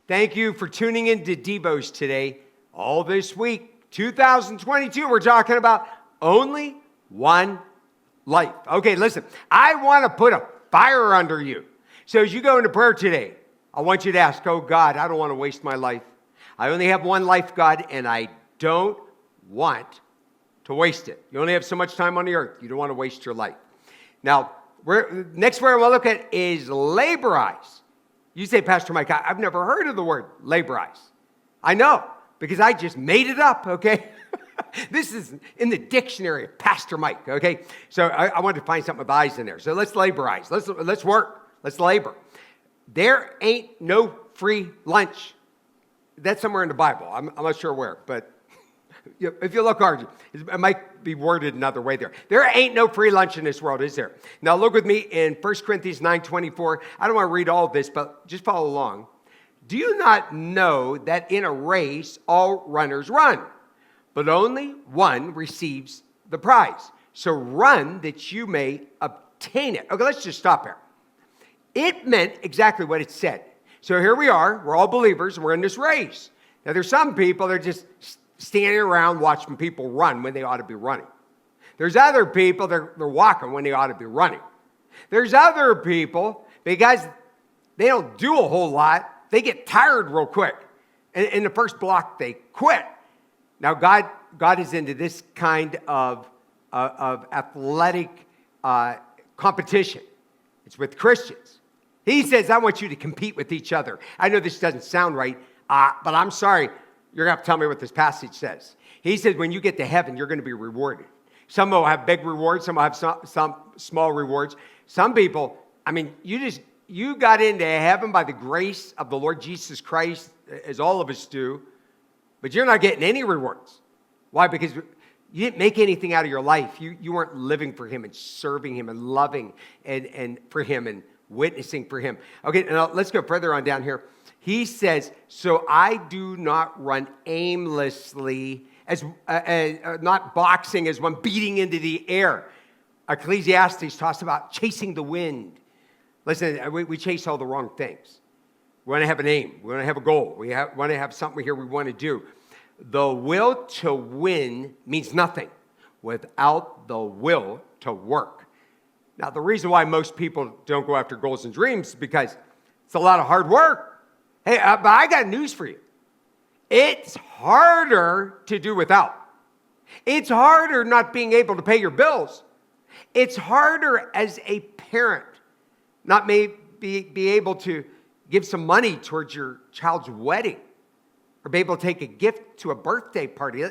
Thank you for tuning in to Devos today. All this week, 2022, we're talking about only one life. Okay, listen, I want to put a fire under you. So as you go into prayer today, I want you to ask, oh God, I don't want to waste my life. I only have one life, God, and I don't want to waste it. You only have so much time on the earth. You don't want to waste your life. Now, next word I want to look at is laborize. You say, Pastor Mike, I've never heard of the word laborize. I know, because I just made it up, okay? This is in the dictionary of Pastor Mike, okay? So I wanted to find something with eyes in there. So let's laborize. Let's work. Let's labor. There ain't no free lunch. That's somewhere in the Bible. I'm not sure where, but if you look hard, it might be worded another way there. There ain't no free lunch in this world, is there? Now look with me in 1 Corinthians 9:24. I don't want to read all of this, but just follow along. Do you not know that in a race all runners run, but only one receives the prize? So run that you may obtain it. Okay, let's just stop here. It meant exactly what it said. So here we are. We're all believers, and we're in this race. Now there's some people that are just standing around watching people run when they ought to be running. There's other people, they're walking when they ought to be running. There's other people, because they don't do a whole lot, they get tired real quick. And in the first block, they quit. Now, God is into this kind of athletic competition. It's with Christians. He says, I want you to compete with each other. I know this doesn't sound right, but I'm sorry. You're going to have to tell me what this passage says. He says, when you get to heaven, you're going to be rewarded. Some will have big rewards. Some will have some small rewards. Some people, you got into heaven by the grace of the Lord Jesus Christ, as all of us do, but you're not getting any rewards. Why? Because you didn't make anything out of your life. You weren't living for him and serving him and loving and for him and witnessing for him. Okay, now let's go further on down here. He says, so I do not run aimlessly, as not boxing as one beating into the air. Ecclesiastes talks about chasing the wind. Listen, we chase all the wrong things. We want to have an aim. We want to have a goal. We want to have something here we want to do. The will to win means nothing without the will to work. Now, the reason why most people don't go after goals and dreams is because it's a lot of hard work. Hey, but I got news for you. It's harder to do without. It's harder not being able to pay your bills. It's harder as a parent not be able to give some money towards your child's wedding or be able to take a gift to a birthday party.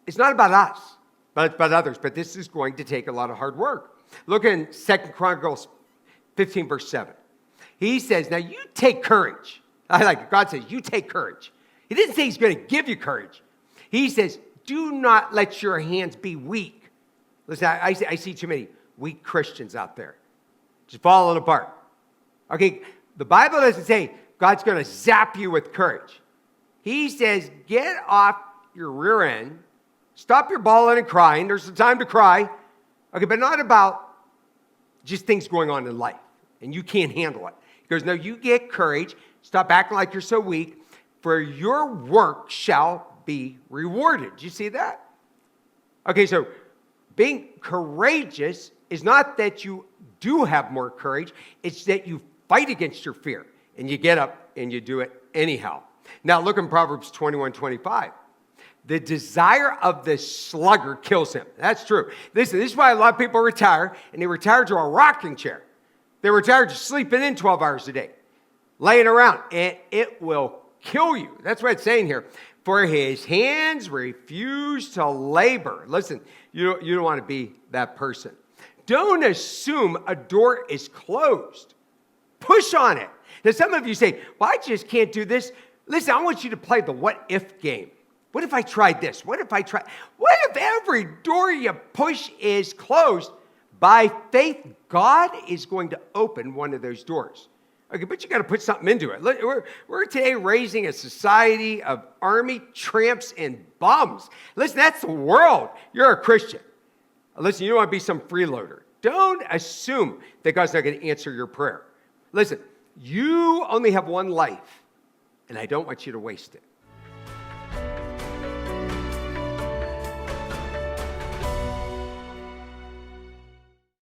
It's not about us, but it's about others. But this is going to take a lot of hard work. Look in 2 Chronicles 15, verse 7. He says, now you take courage. I like it. God says, you take courage. He didn't say he's going to give you courage. He says, do not let your hands be weak. Listen, I see too many weak Christians out there just falling apart. Okay, the Bible doesn't say God's going to zap you with courage. He says, get off your rear end, stop your bawling and crying. There's some time to cry. Okay, but not about just things going on in life and you can't handle it. He goes, no, you get courage. Stop acting like you're so weak, for your work shall be rewarded. Do you see that? Okay, so being courageous is not that you do have more courage. It's that you fight against your fear, and you get up and you do it anyhow. Now, look in Proverbs 21:25. The desire of the sluggard kills him. That's true. This is why a lot of people retire, and they retire to a rocking chair. They retire to sleeping in 12 hours a day, laying around, and it will kill you. That's what it's saying here. For his hands refuse to labor. Listen, you don't want to be that person. Don't assume a door is closed. Push on it. Now, some of you say, well, I just can't do this. Listen, I want you to play the what-if game. What if I tried this? What if every door you push is closed? By faith, God is going to open one of those doors. Okay, but you got to put something into it. We're today raising a society of army tramps and bums. Listen, that's the world. You're a Christian. Listen, you don't want to be some freeloader. Don't assume that God's not going to answer your prayer. Listen, you only have one life. and I don't want you to waste it.